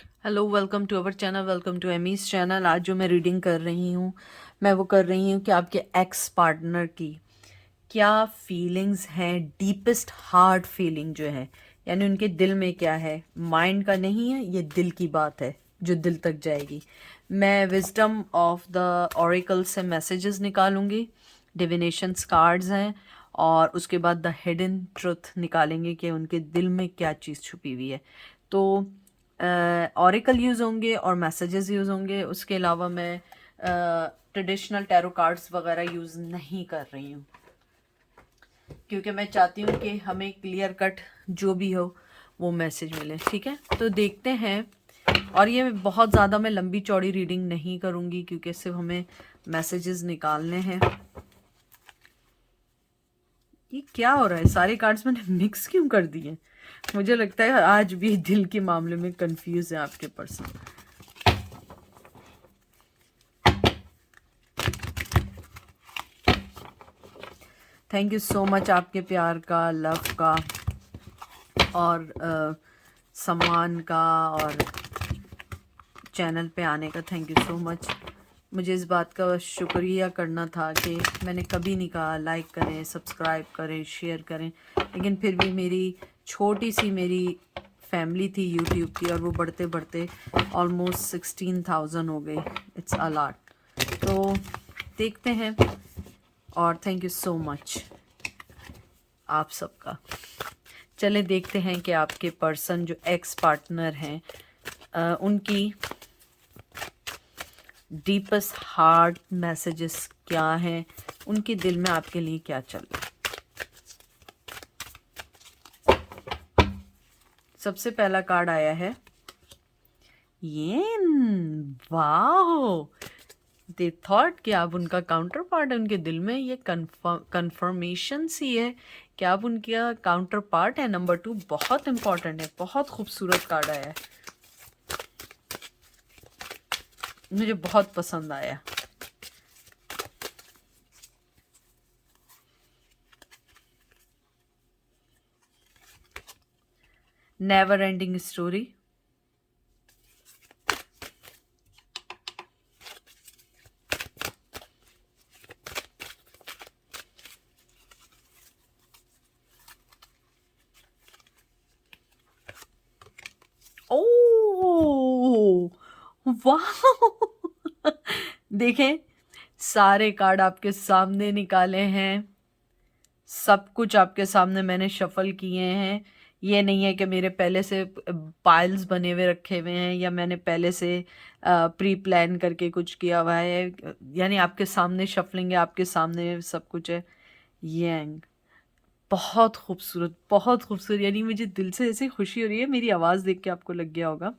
Hello, welcome to our channel, welcome to Amy's channel. आज जो मैं रीडिंग कर रही हूँ, मैं वो कर रही हूँ कि आपके एक्स पार्टनर की क्या फीलिंग्स हैं, डीपेस्ट हार्ट फीलिंग जो है, यानी उनके दिल में क्या है। माइंड का नहीं है, ये दिल की बात है जो दिल तक जाएगी। मैं विजडम ऑफ द ऑरिकल से मैसेजेस निकालूंगी, डिविनेशंस कार्ड्स हैं, और उसके बाद द हिडन ट्रुथ निकालेंगे कि उनके दिल में क्या चीज़ छुपी हुई है। तो ऑरिकल यूज़ होंगे और मैसेजेस यूज़ होंगे। उसके अलावा मैं ट्रेडिशनल टैरो कार्ड्स वगैरह यूज़ नहीं कर रही हूँ, क्योंकि मैं चाहती हूँ कि हमें क्लियर कट जो भी हो वो मैसेज मिले। ठीक है, तो देखते हैं। और ये बहुत ज़्यादा मैं लंबी चौड़ी रीडिंग नहीं करूँगी, क्योंकि सिर्फ हमें मैसेजेस निकालने हैं। ये क्या हो रहा है, सारे कार्ड्स मैंने मिक्स क्यों कर दिए? मुझे लगता है आज भी दिल के मामले में कंफ्यूज है आपके person. Thank you so much आपके प्यार का, लव का और सम्मान का, और चैनल पे आने का। Thank you so much. मुझे इस बात का शुक्रिया करना था कि मैंने कभी नहीं कहा लाइक करें, सब्सक्राइब करें, शेयर करें, लेकिन फिर भी मेरी छोटी सी मेरी फैमिली थी यूट्यूब की, और वो बढ़ते बढ़ते ऑलमोस्ट 16,000 हो गई। It's a lot. तो देखते हैं, और थैंक यू सो मच आप सबका। चले देखते हैं कि आपके पर्सन जो एक्स पार्टनर हैं, उनकी डीपेस्ट हार्ट मैसेजेस क्या हैं, उनके दिल में आपके लिए क्या चल रहा है। सबसे पहला कार्ड आया है ये। वाह, दे थॉट कि आप उनका काउंटर पार्ट है उनके दिल में। ये कंफर्मेशन सी है कि आप उनका काउंटर पार्ट है। नंबर 2 बहुत इंपॉर्टेंट है, बहुत खूबसूरत कार्ड आया है, मुझे बहुत पसंद आया। Never ending story. ओ वाह देखें, सारे कार्ड आपके सामने निकाले हैं, सब कुछ आपके सामने मैंने शफल किए हैं। ये नहीं है कि मेरे पहले से पाइल्स बने हुए रखे हुए हैं, या मैंने पहले से प्री प्लान करके कुछ किया हुआ है। यानी आपके सामने शफलिंग है, आपके सामने सब कुछ है। यंग, बहुत खूबसूरत, बहुत खूबसूरत। यानी मुझे दिल से ऐसी खुशी हो रही है, मेरी आवाज़ देख के आपको लग गया होगा।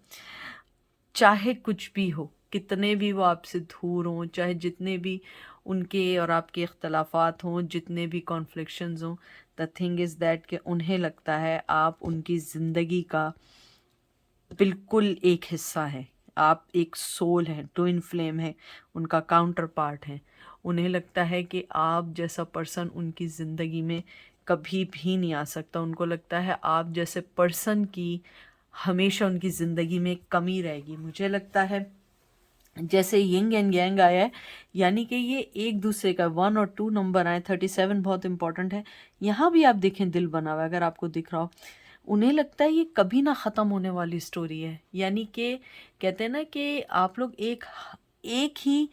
चाहे कुछ भी हो, कितने भी वो आपसे दूर हों, चाहे जितने भी उनके और आपके इख्तलाफात हों, जितने भी कॉन्फ्लिक्शंस हों, द थिंग इज़ दैट कि उन्हें लगता है आप उनकी ज़िंदगी का बिल्कुल एक हिस्सा है। आप एक सोल हैं, ट्विन फ्लेम है, उनका काउंटर पार्ट है। उन्हें लगता है कि आप जैसा पर्सन उनकी ज़िंदगी में कभी भी नहीं आ सकता। उनको लगता है आप जैसे पर्सन की हमेशा उनकी ज़िंदगी में कमी रहेगी। मुझे लगता है जैसे यिंग एंड यांग आया है, यानी कि ये एक दूसरे का 1 और 2 नंबर आए। 37 बहुत इंपॉर्टेंट है। यहाँ भी आप देखें दिल बना हुआ है, अगर आपको दिख रहा हो। उन्हें लगता है ये कभी ना ख़त्म होने वाली स्टोरी है। यानी कि कहते हैं ना कि आप लोग एक एक ही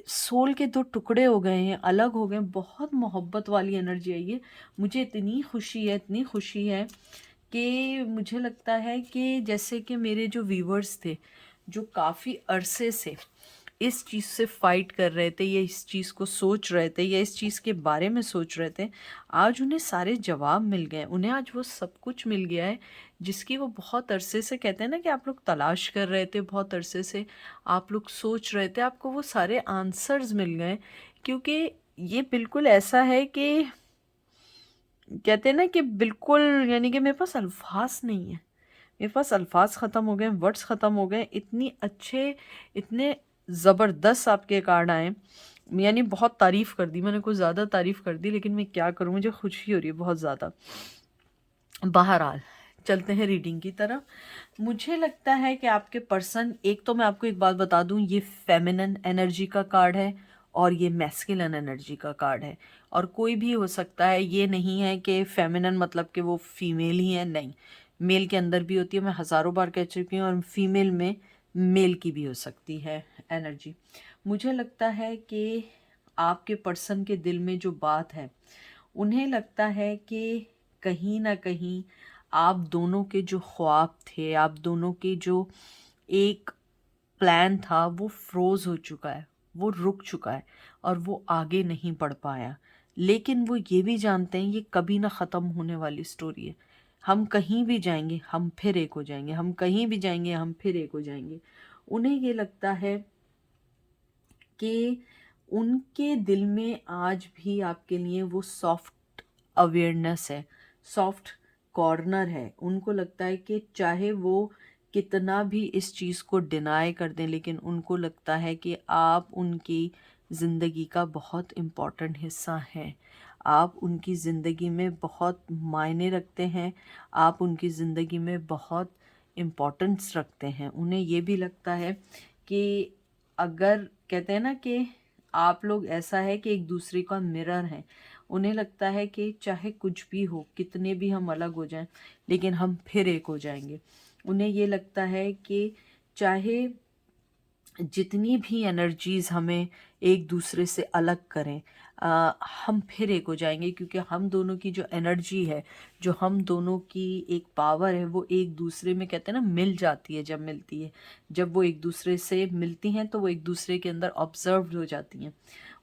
सोल के दो टुकड़े हो गए हैं, अलग हो गए हैं। बहुत मोहब्बत वाली एनर्जी है ये। मुझे इतनी खुशी है, इतनी खुशी है कि मुझे लगता है कि जैसे कि मेरे जो व्यूवर्स थे, जो काफ़ी अरसे से इस चीज़ से फाइट कर रहे थे, या इस चीज़ को सोच रहे थे, या इस चीज़ के बारे में सोच रहे थे, आज उन्हें सारे जवाब मिल गए। उन्हें आज वो सब कुछ मिल गया है जिसकी वो बहुत अरसे से, कहते हैं ना कि आप लोग तलाश कर रहे थे, बहुत अरसे से आप लोग सोच रहे थे, आपको वो सारे आंसर्स मिल गए। क्योंकि ये बिल्कुल ऐसा है कि कहते हैं ना कि बिल्कुल, यानी कि मेरे पास अल्फाज नहीं है, मेरे पास अल्फाज ख़त्म हो गए, वर्ड्स ख़त्म हो गए। इतनी अच्छे, इतने ज़बरदस्त आपके कार्ड आए, यानी बहुत तारीफ़ कर दी मैंने, कुछ ज़्यादा तारीफ़ कर दी, लेकिन मैं क्या करूँ, मुझे खुशी हो रही है बहुत ज़्यादा। बहरहाल चलते हैं रीडिंग की तरफ। मुझे लगता है कि आपके पर्सन, एक तो मैं आपको एक बात बता दूं, ये फेमिनिन एनर्जी का कार्ड है और ये मैस्कुलिन एनर्जी का कार्ड है। और कोई भी हो सकता है, ये नहीं है कि फेमिनिन मतलब कि वो फीमेल ही है, नहीं, मेल के अंदर भी होती है, मैं हज़ारों बार कह चुकी हूँ, और फीमेल में मेल की भी हो सकती है एनर्जी। मुझे लगता है कि आपके पर्सन के दिल में जो बात है, उन्हें लगता है कि कहीं ना कहीं आप दोनों के जो ख्वाब थे, आप दोनों के जो एक प्लान था, वो फ्रोज हो चुका है, वो रुक चुका है और वो आगे नहीं बढ़ पाया। लेकिन वो ये भी जानते हैं ये कभी ना ख़त्म होने वाली स्टोरी है। हम कहीं भी जाएंगे हम फिर एक हो जाएंगे, हम कहीं भी जाएंगे हम फिर एक हो जाएंगे। उन्हें ये लगता है कि उनके दिल में आज भी आपके लिए वो सॉफ्ट अवेयरनेस है, सॉफ्ट कॉर्नर है। उनको लगता है कि चाहे वो कितना भी इस चीज़ को डिनाई कर दें, लेकिन उनको लगता है कि आप उनकी ज़िंदगी का बहुत इम्पॉर्टेंट हिस्सा हैं। आप उनकी ज़िंदगी में बहुत मायने रखते हैं, आप उनकी ज़िंदगी में बहुत इम्पोर्टेंस रखते हैं। उन्हें ये भी लगता है कि अगर कहते हैं ना कि आप लोग ऐसा है कि एक दूसरे का मिरर हैं। उन्हें लगता है कि चाहे कुछ भी हो, कितने भी हम अलग हो जाएं, लेकिन हम फिर एक हो जाएंगे। उन्हें ये लगता है कि चाहे जितनी भी एनर्जीज हमें एक दूसरे से अलग करें, हम फिर एक हो जाएंगे, क्योंकि हम दोनों की जो एनर्जी है, जो हम दोनों की एक पावर है, वो एक दूसरे में कहते हैं ना मिल जाती है। जब मिलती है, जब वो एक दूसरे से मिलती हैं तो वो एक दूसरे के अंदर ऑब्जर्व हो जाती हैं।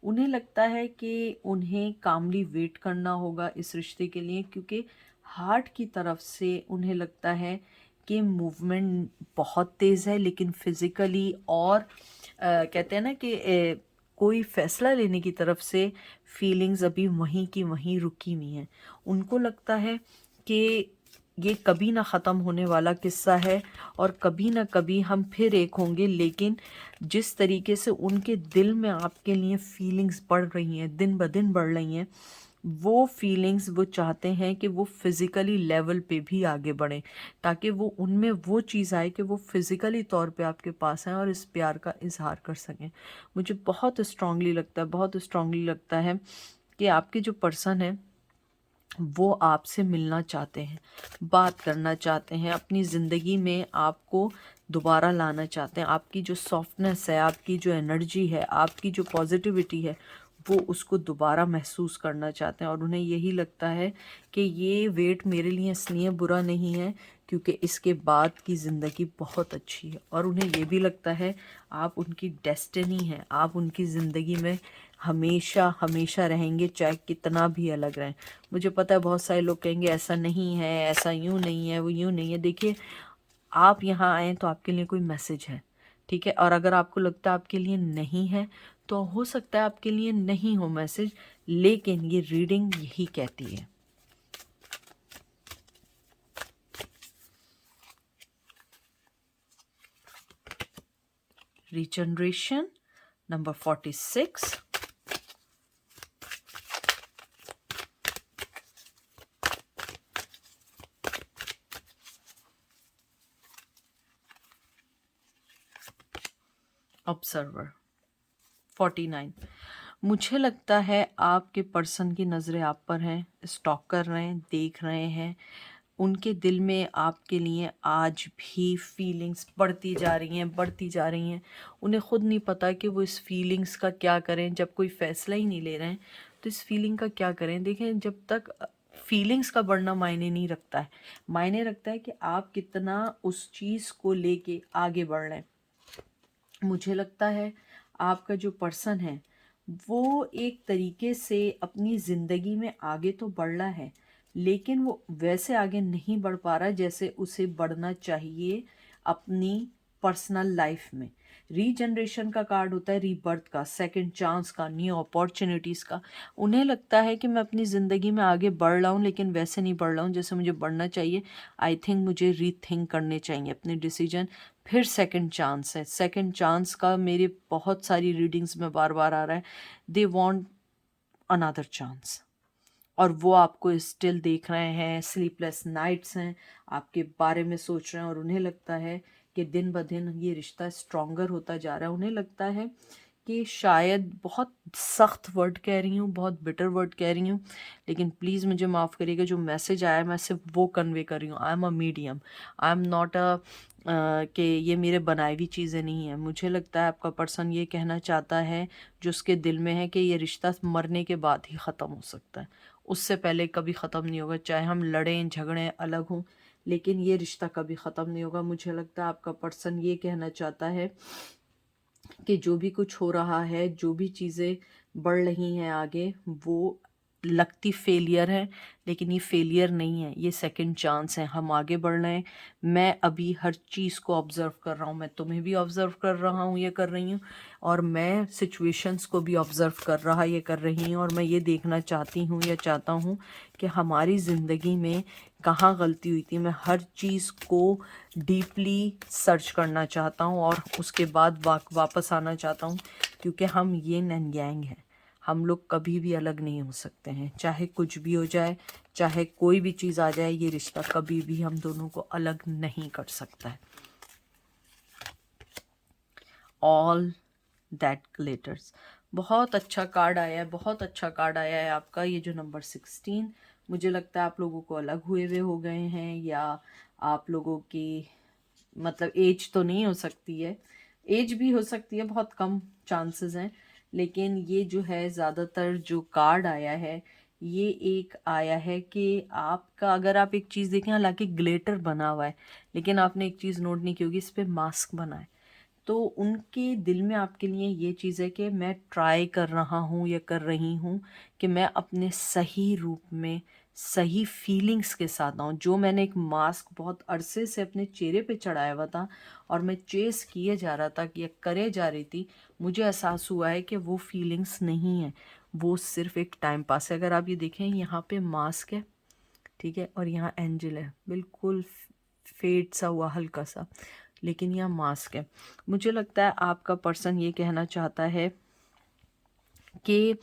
उन्हें लगता है कि उन्हें कामली वेट करना होगा इस रिश्ते के लिए, क्योंकि हार्ट की तरफ से उन्हें लगता है कि मूवमेंट बहुत तेज़ है, लेकिन फिज़िकली और कहते हैं ना कि कोई फैसला लेने की तरफ से फीलिंग्स अभी वहीं की वहीं रुकी हुई हैं। उनको लगता है कि ये कभी ना ख़त्म होने वाला किस्सा है और कभी ना कभी हम फिर एक होंगे। लेकिन जिस तरीके से उनके दिल में आपके लिए फीलिंग्स बढ़ रही हैं, दिन ब दिन बढ़ रही हैं, वो फीलिंग्स वो चाहते हैं कि वो फिज़िकली लेवल पे भी आगे बढ़ें, ताकि वो उनमें वो चीज़ आए कि वो फिज़िकली तौर पे आपके पास हैं और इस प्यार का इजहार कर सकें। मुझे बहुत स्ट्रांगली लगता है, बहुत स्ट्रांगली लगता है कि आपके जो पर्सन है वो आपसे मिलना चाहते हैं, बात करना चाहते हैं, अपनी ज़िंदगी में आपको दोबारा लाना चाहते हैं। आपकी जो सॉफ्टनेस है, आपकी जो एनर्जी है, आपकी जो पॉजिटिविटी है, वो उसको दोबारा महसूस करना चाहते हैं। और उन्हें यही लगता है कि ये वेट मेरे लिए इसलिए बुरा नहीं है क्योंकि इसके बाद की ज़िंदगी बहुत अच्छी है। और उन्हें ये भी लगता है आप उनकी डेस्टिनी हैं, आप उनकी ज़िंदगी में हमेशा हमेशा रहेंगे, चाहे कितना भी अलग रहें। मुझे पता है बहुत सारे लोग कहेंगे ऐसा नहीं है, ऐसा यूँ नहीं है, वो यूँ नहीं है। देखिए, आप यहाँ आए तो आपके लिए कोई मैसेज है, ठीक है। और अगर आपको लगता है आपके लिए नहीं है, तो हो सकता है आपके लिए नहीं हो मैसेज, लेकिन ये रीडिंग यही कहती है। Regeneration number 46, observer 49। मुझे लगता है आपके पर्सन की नज़रें आप पर हैं, स्टॉक कर रहे हैं, देख रहे हैं। उनके दिल में आपके लिए आज भी फीलिंग्स बढ़ती जा रही हैं, बढ़ती जा रही हैं। उन्हें खुद नहीं पता कि वो इस फीलिंग्स का क्या करें। जब कोई फ़ैसला ही नहीं ले रहे हैं तो इस फीलिंग का क्या करें। देखें, जब तक फीलिंग्स का बढ़ना मायने नहीं रखता है, मायने रखता है कि आप कितना उस चीज़ को लेके आगे बढ़ रहे हैं। मुझे लगता है आपका जो पर्सन है वो एक तरीके से अपनी ज़िंदगी में आगे तो बढ़ रहा है, लेकिन वो वैसे आगे नहीं बढ़ पा रहा जैसे उसे बढ़ना चाहिए अपनी पर्सनल लाइफ में। रीजनरेशन का कार्ड होता है रीबर्थ का, सेकंड चांस का, न्यू अपॉर्चुनिटीज़ का। उन्हें लगता है कि मैं अपनी ज़िंदगी में आगे बढ़ रहा हूँ, लेकिन वैसे नहीं बढ़ रहा हूँ जैसे मुझे बढ़ना चाहिए। आई थिंक मुझे रीथिंक करने चाहिए अपने डिसीजन। फिर सेकंड चांस है, सेकंड चांस का मेरे बहुत सारी रीडिंग्स में बार बार आ रहा है। They want another chance. और वो आपको स्टिल देख रहे हैं, स्लीपलेस नाइट्स हैं, आपके बारे में सोच रहे हैं, और उन्हें लगता है कि दिन ब दिन ये रिश्ता स्ट्रॉन्गर होता जा रहा है। उन्हें लगता है कि शायद, बहुत सख्त वर्ड कह रही हूँ, बहुत बिटर वर्ड कह रही हूँ, लेकिन प्लीज़ मुझे माफ़ करिएगा, जो मैसेज आया मैं सिर्फ वो कन्वे कर रही हूँ। I am a medium, I am not a कि ये मेरे बनाई हुई चीज़ें नहीं हैं। मुझे लगता है आपका पर्सन ये कहना चाहता है जो उसके दिल में है, कि ये रिश्ता मरने के बाद ही ख़त्म हो सकता है, उससे पहले कभी ख़त्म नहीं होगा। चाहे हम लड़ें झगड़ें अलग हों, लेकिन ये रिश्ता कभी ख़त्म नहीं होगा। मुझे लगता है आपका पर्सन ये कहना चाहता है कि जो भी कुछ हो रहा है, जो भी चीज़ें बढ़ रही हैं आगे, वो लगती फेलियर है, लेकिन ये फेलियर नहीं है, ये सेकंड चांस है। हम आगे बढ़ रहे हैं। मैं अभी हर चीज़ को ऑब्ज़र्व कर रहा हूँ, मैं तुम्हें भी ऑब्ज़र्व कर रहा हूँ, ये कर रही हूँ, और मैं सिचुएशंस को भी ऑब्ज़र्व कर रही हूँ, और मैं ये देखना चाहती हूँ या चाहता हूँ कि हमारी ज़िंदगी में कहाँ गलती हुई थी। मैं हर चीज़ को डीपली सर्च करना चाहता हूँ, और उसके बाद वापस आना चाहता हूँ, क्योंकि हम यिन एंड यांग हैं। हम लोग कभी भी अलग नहीं हो सकते हैं, चाहे कुछ भी हो जाए, चाहे कोई भी चीज़ आ जाए, ये रिश्ता कभी भी हम दोनों को अलग नहीं कर सकता है। ऑल दैट ग्लिटर्स, बहुत अच्छा कार्ड आया है, बहुत अच्छा कार्ड आया है आपका, ये जो नंबर 16। मुझे लगता है आप लोगों को अलग हुए हुए हो गए हैं, या आप लोगों की मतलब एज तो नहीं हो सकती है, एज भी हो सकती है, बहुत कम चांसेस हैं, लेकिन ये जो है ज़्यादातर जो कार्ड आया है, ये एक आया है कि आपका, अगर आप एक चीज़ देखें, हालांकि ग्लिटर बना हुआ है, लेकिन आपने एक चीज़ नोट नहीं की होगी, इस पर मास्क बना है। तो उनके दिल में आपके लिए ये चीज़ है कि मैं ट्राई कर रहा हूँ या कर रही हूँ कि मैं अपने सही रूप में, सही फीलिंग्स के साथ आऊँ। जो मैंने एक मास्क बहुत अरसे से अपने चेहरे पे चढ़ाया हुआ था, और मैं चेस किए जा रहा था, कि ये करे जा रही थी, मुझे एहसास हुआ है कि वो फीलिंग्स नहीं है, वो सिर्फ एक टाइम पास है। अगर आप ये देखें, यहाँ पे मास्क है, ठीक है, और यहाँ एंजल है, बिल्कुल फेड सा हुआ हल्का सा, लेकिन यह मास्क है। मुझे लगता है आपका पर्सन ये कहना चाहता है कि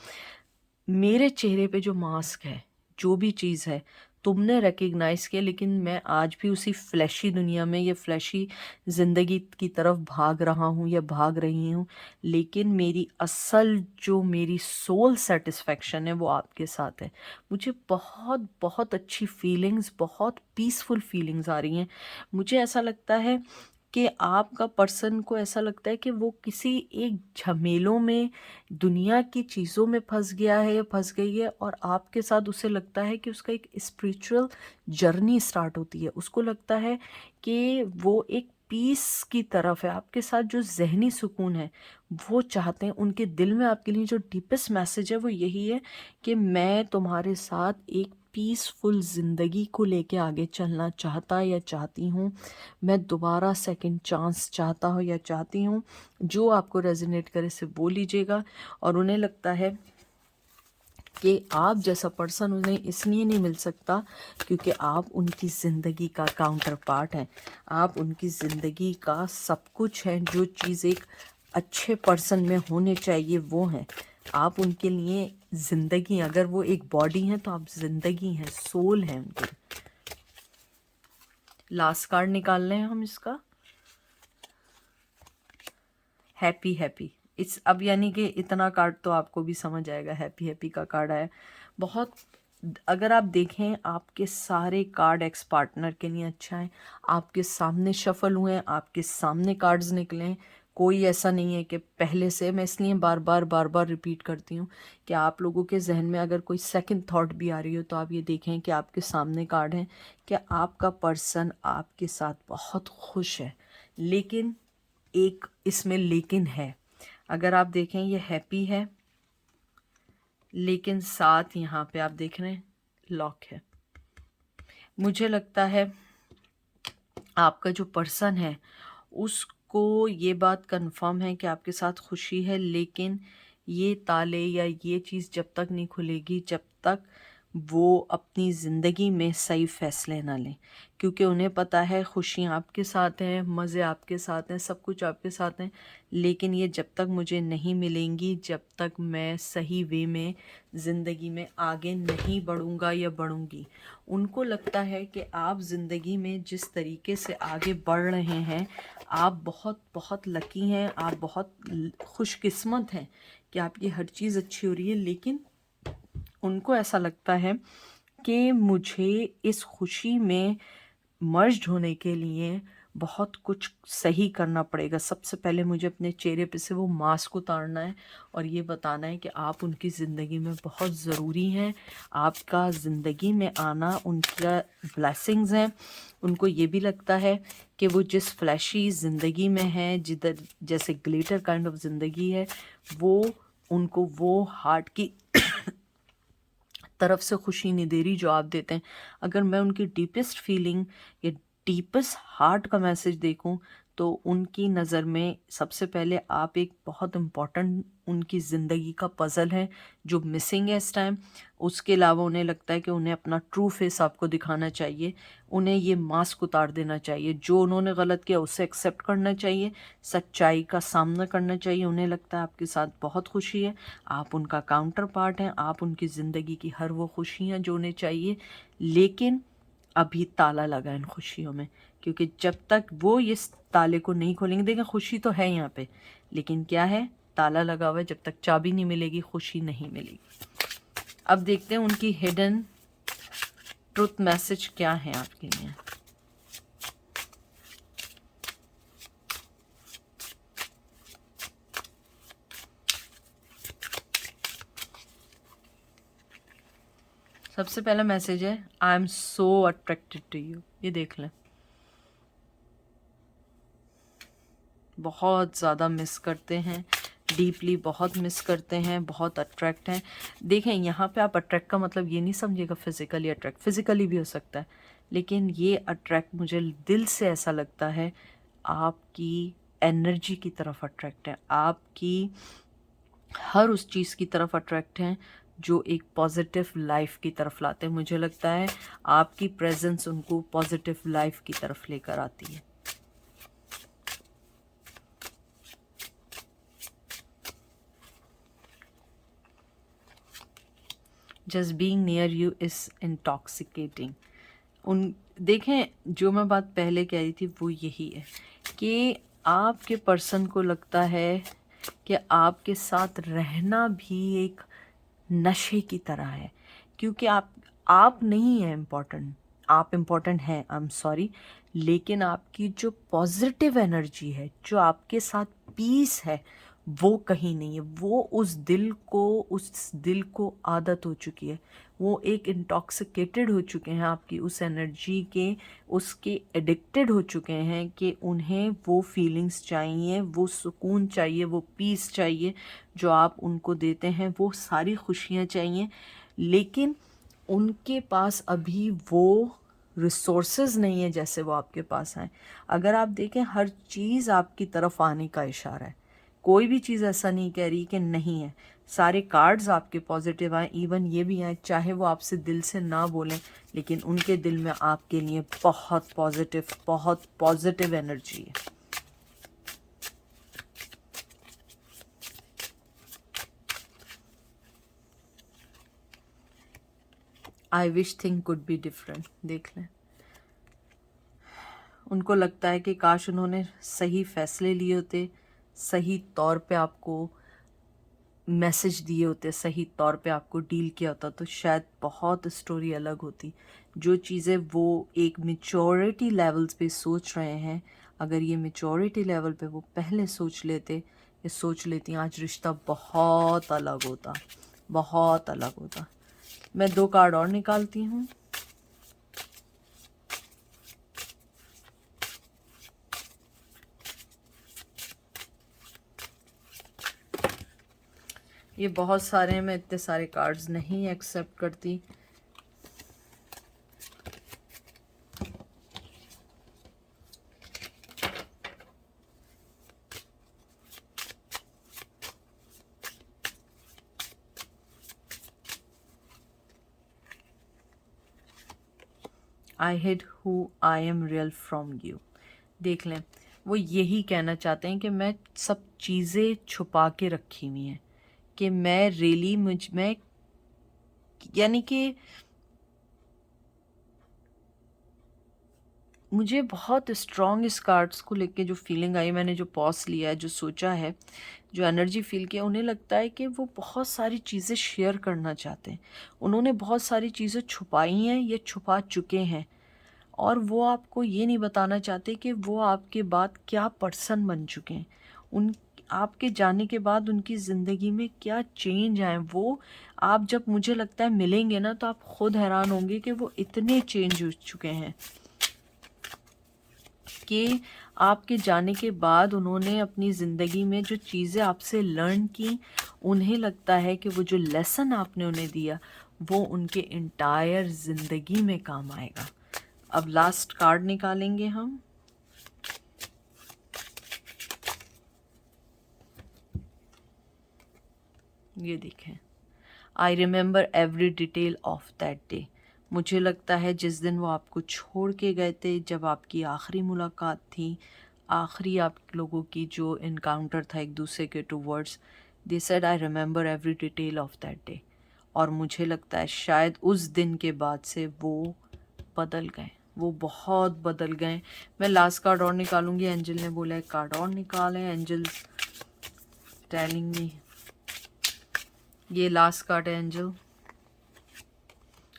मेरे चेहरे पे जो मास्क है, जो भी चीज़ है, तुमने रिकग्नाइज़ किया, लेकिन मैं आज भी उसी फ्लैशी दुनिया में, ये फ्लैशी ज़िंदगी की तरफ भाग रहा हूँ या भाग रही हूँ, लेकिन मेरी असल जो मेरी सोल सेटिस्फेक्शन है वो आपके साथ है। मुझे बहुत बहुत अच्छी फीलिंग्स, बहुत पीसफुल फीलिंग्स आ रही हैं। मुझे ऐसा लगता है कि आपका पर्सन को ऐसा लगता है कि वो किसी एक झमेलों में, दुनिया की चीज़ों में फंस गया है या फंस गई है, और आपके साथ उसे लगता है कि उसका एक स्पिरिचुअल जर्नी स्टार्ट होती है। उसको लगता है कि वो एक पीस की तरफ है, आपके साथ जो जहनी सुकून है वो चाहते हैं। उनके दिल में आपके लिए जो डीपेस्ट मैसेज है वो यही है कि मैं तुम्हारे साथ एक पीसफुल ज़िंदगी को लेके आगे चलना चाहता या चाहती हूँ। मैं दोबारा सेकंड चांस चाहता हूँ या चाहती हूँ। जो आपको रेजोनेट करे से वो लीजिएगा। और उन्हें लगता है कि आप जैसा पर्सन उन्हें इसलिए नहीं मिल सकता क्योंकि आप उनकी ज़िंदगी का काउंटर पार्ट हैं, आप उनकी ज़िंदगी का सब कुछ हैं। जो चीज़ एक अच्छे पर्सन में होने चाहिए वो हैं। आप उनके लिए ज़िंदगी, अगर वो एक बॉडी हैं तो आप ज़िंदगी हैं, सोल हैं उनकी। लास्ट कार्ड निकाल रहे हैं हम इसका, हैप्पी हैप्पी। इट्स अब यानी कि इतना कार्ड तो आपको भी समझ आएगा, हैप्पी हैप्पी का कार्ड आया। बहुत, अगर आप देखें आपके सारे कार्ड एक्स पार्टनर के लिए अच्छा है। आपके सामने शफल हुए हैं, आपके सामने कार्ड्स निकले हैं। कोई ऐसा नहीं है कि पहले से, मैं इसलिए बार बार रिपीट करती हूँ कि आप लोगों के जहन में अगर कोई सेकंड थॉट भी आ रही हो तो आप ये देखें कि आपके सामने कार्ड हैं कि आपका पर्सन आपके साथ बहुत खुश है। लेकिन एक इसमें लेकिन है, अगर आप देखें ये हैप्पी है, लेकिन साथ यहाँ पे आप देख रहे हैं लॉक है। मुझे लगता है आपका जो पर्सन है उसको ये बात कंफर्म है कि आपके साथ खुशी है, लेकिन ये ताले या ये चीज़ जब तक नहीं खुलेगी, जब तक वो अपनी ज़िंदगी में सही फ़ैसले ना लें, क्योंकि उन्हें पता है खुशियाँ आपके साथ हैं, मज़े आपके साथ हैं, सब कुछ आपके साथ हैं, लेकिन ये जब तक मुझे नहीं मिलेंगी, जब तक मैं सही वे में ज़िंदगी में आगे नहीं बढ़ूँगा या बढ़ूँगी। उनको लगता है कि आप ज़िंदगी में जिस तरीके से आगे बढ़ रहे हैं, आप बहुत बहुत लकी हैं, आप बहुत खुशकिस्मत हैं कि आपकी हर चीज़ अच्छी हो रही है, लेकिन उनको ऐसा लगता है कि मुझे इस खुशी में मर्ज होने के लिए बहुत कुछ सही करना पड़ेगा। सबसे पहले मुझे अपने चेहरे पे से वो मास्क उतारना है और ये बताना है कि आप उनकी ज़िंदगी में बहुत ज़रूरी हैं। आपका ज़िंदगी में आना उनका ब्लेसिंग्स हैं। उनको ये भी लगता है कि वो जिस फ्लैशी ज़िंदगी में हैं, जिधर जैसे ग्लिटर काइंड ऑफ ज़िंदगी है, वो उनको वो हार्ट की तरफ से खुशी नहीं दे रही जो आप देते हैं। अगर मैं उनकी डीपेस्ट फीलिंग या डीपेस्ट हार्ट का मैसेज देखूं, तो उनकी नज़र में सबसे पहले आप एक बहुत इम्पॉर्टेंट उनकी ज़िंदगी का पज़ल है जो मिसिंग है इस टाइम। उसके अलावा उन्हें लगता है कि उन्हें अपना ट्रू फेस आपको दिखाना चाहिए, उन्हें ये मास्क उतार देना चाहिए, जो उन्होंने गलत किया उसे एक्सेप्ट करना चाहिए, सच्चाई का सामना करना चाहिए। उन्हें लगता है आपके साथ बहुत खुशी है, आप उनका काउंटर पार्ट हैं, आप उनकी ज़िंदगी की हर वो खुशियाँ जो उन्हें चाहिए, लेकिन अभी ताला लगा इन खुशियों में, क्योंकि जब तक वो इस ताले को नहीं खोलेंगे, देखिए खुशी तो है यहाँ पे, लेकिन क्या है, ताला लगा हुआ है। जब तक चाबी नहीं मिलेगी खुशी नहीं मिलेगी। अब देखते हैं उनकी हिडन ट्रुथ मैसेज क्या है आपके लिए। सबसे पहला मैसेज है, I am so attracted to you. ये देख लें, बहुत ज़्यादा मिस करते हैं, डीपली बहुत मिस करते हैं, बहुत अट्रैक्ट हैं। देखें यहाँ पे आप अट्रैक्ट का मतलब ये नहीं समझिएगा फिज़िकली अट्रैक्ट, फिज़िकली भी हो सकता है, लेकिन ये अट्रैक्ट मुझे दिल से ऐसा लगता है आपकी एनर्जी की तरफ अट्रैक्ट है, आपकी हर उस चीज़ की तरफ अट्रैक्ट हैं जो एक पॉजिटिव लाइफ की तरफ लाते हैं। मुझे लगता है आपकी प्रेजेंस उनको पॉजिटिव लाइफ की तरफ लेकर आती है। Just being near you is intoxicating. उन देखें, जो मैं बात पहले कह रही थी वो यही है कि आपके पर्सन को लगता है कि आपके साथ रहना भी एक नशे की तरह है, क्योंकि आप नहीं है इम्पोर्टेंट, आप इम्पोर्टेंट हैं, आई एम सॉरी, लेकिन आपकी जो पॉजिटिव एनर्जी है, जो आपके साथ पीस है, वो कहीं नहीं है। वो उस दिल को आदत हो चुकी है, वो एक इंटॉक्सिकेटेड हो चुके हैं आपकी उस एनर्जी के, उसके एडिक्टेड हो चुके हैं कि उन्हें वो फीलिंग्स चाहिए, वो सुकून चाहिए, वो पीस चाहिए जो आप उनको देते हैं, वो सारी खुशियाँ चाहिए, लेकिन उनके पास अभी वो रिसोर्सेज नहीं है जैसे वो आपके पास हैं। अगर आप देखें, हर चीज़ आपकी तरफ आने का इशारा है, कोई भी चीज़ ऐसा नहीं कह रही कि नहीं है। सारे कार्ड्स आपके पॉजिटिव आए, इवन ये भी आए, चाहे वो आपसे दिल से ना बोलें, लेकिन उनके दिल में आपके लिए बहुत पॉजिटिव एनर्जी है। I wish thing could be different. देख लें, उनको लगता है कि काश उन्होंने सही फैसले लिए होते, सही तौर पे आपको मैसेज दिए होते, सही तौर पे आपको डील किया होता, तो शायद बहुत स्टोरी अलग होती। जो चीज़ें वो एक मेच्योरिटी लेवल्स पे सोच रहे हैं, अगर ये मेच्योरिटी लेवल पे वो पहले सोच लेते या सोच लेती, आज रिश्ता बहुत अलग होता, बहुत अलग होता। मैं 2 कार्ड और निकालती हूँ। ये बहुत सारे हैं, मैं इतने सारे कार्ड्स नहीं एक्सेप्ट करती। I hid who I am real from you. देख लें, वो यही कहना चाहते हैं कि मैं सब चीज़ें छुपा के रखी हुई हैं, कि मैं रियली मैं यानी कि मुझे बहुत स्ट्रॉन्ग इस कार्ड्स को लेके जो फीलिंग आई, मैंने जो पॉज लिया है, जो सोचा है, जो एनर्जी फील किया, उन्हें लगता है कि वो बहुत सारी चीज़ें शेयर करना चाहते हैं। उन्होंने बहुत सारी चीज़ें छुपाई हैं या छुपा चुके हैं, और वो आपको ये नहीं बताना चाहते कि वो आपके बाद क्या पर्सन बन चुके हैं। उन आपके जाने के बाद उनकी ज़िंदगी में क्या चेंज आए, वो आप जब मुझे लगता है मिलेंगे ना, तो आप खुद हैरान होंगे कि वो इतने चेंज हो चुके हैं कि आपके जाने के बाद उन्होंने अपनी ज़िंदगी में जो चीज़ें आपसे लर्न की, उन्हें लगता है कि वो जो लेसन आपने उन्हें दिया वो उनके इंटायर ज़िंदगी में काम आएगा। अब लास्ट कार्ड निकालेंगे हम। ये देखें, I remember every detail of that day. मुझे लगता है जिस दिन वो आपको छोड़ के गए थे, जब आपकी आखिरी मुलाकात थी, आखिरी आप लोगों की जो इनकाउंटर था एक दूसरे के towards, they said I remember every detail of that day. और मुझे लगता है शायद उस दिन के बाद से वो बदल गए, वो बहुत बदल गए। मैं लास्ट कार्ड और निकालूंगी, एंजल ने बोला एक कार्ड और निकालें, एंजल टेलिंग मी। ये लास्ट कार्ड है angel,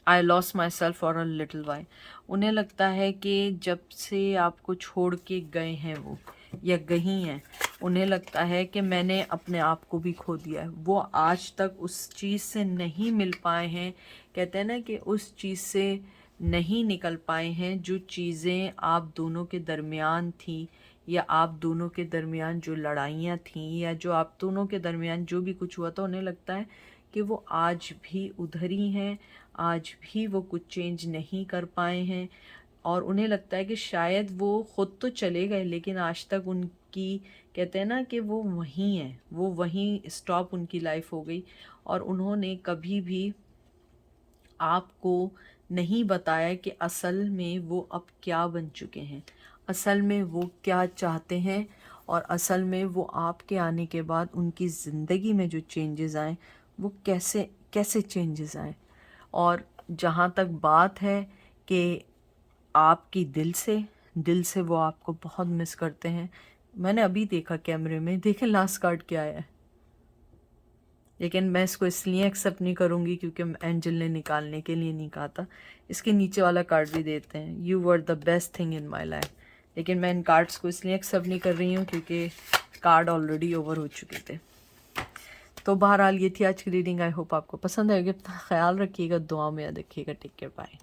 I lost myself for a little while. उन्हें लगता है कि जब से आपको छोड़ के गए हैं वो या गई हैं, उन्हें लगता है कि मैंने अपने आप को भी खो दिया है। वो आज तक उस चीज़ से नहीं मिल पाए हैं, कहते हैं ना कि उस चीज़ से नहीं निकल पाए हैं जो चीज़ें आप दोनों के दरमियान थी, या आप दोनों के दरमियान जो लड़ाइयाँ थीं, या जो आप दोनों के दरमियान जो भी कुछ हुआ था, उन्हें लगता है कि वो आज भी उधर ही हैं, आज भी वो कुछ चेंज नहीं कर पाए हैं। और उन्हें लगता है कि शायद वो ख़ुद तो चले गए, लेकिन आज तक उनकी, कहते हैं ना कि वो वहीं हैं, वो वहीं स्टॉप उनकी लाइफ हो गई। और उन्होंने कभी भी आपको नहीं बताया कि असल में वो अब क्या बन चुके हैं, असल में वो क्या चाहते हैं, और असल में वो आपके आने के बाद उनकी ज़िंदगी में जो चेंजेस आए वो कैसे कैसे चेंजेस आए। और जहाँ तक बात है कि आपकी दिल से वो आपको बहुत मिस करते हैं। मैंने अभी देखा कैमरे में, देखें लास्ट कार्ड क्या है, लेकिन मैं इसको इसलिए एक्सेप्ट नहीं करूँगी क्योंकि एंजल ने निकालने के लिए नहीं कहा था। इसके नीचे वाला कार्ड भी देते हैं, you were the best thing in my life. लेकिन मैं इन कार्ड्स को इसलिए एक्सेप्ट नहीं कर रही हूँ क्योंकि कार्ड ऑलरेडी ओवर हो चुके थे। तो बहरहाल ये थी आज की रीडिंग। आई होप आपको पसंद आएगी। अपना ख्याल रखिएगा, दुआ में याद रखिएगा। Take care, bye.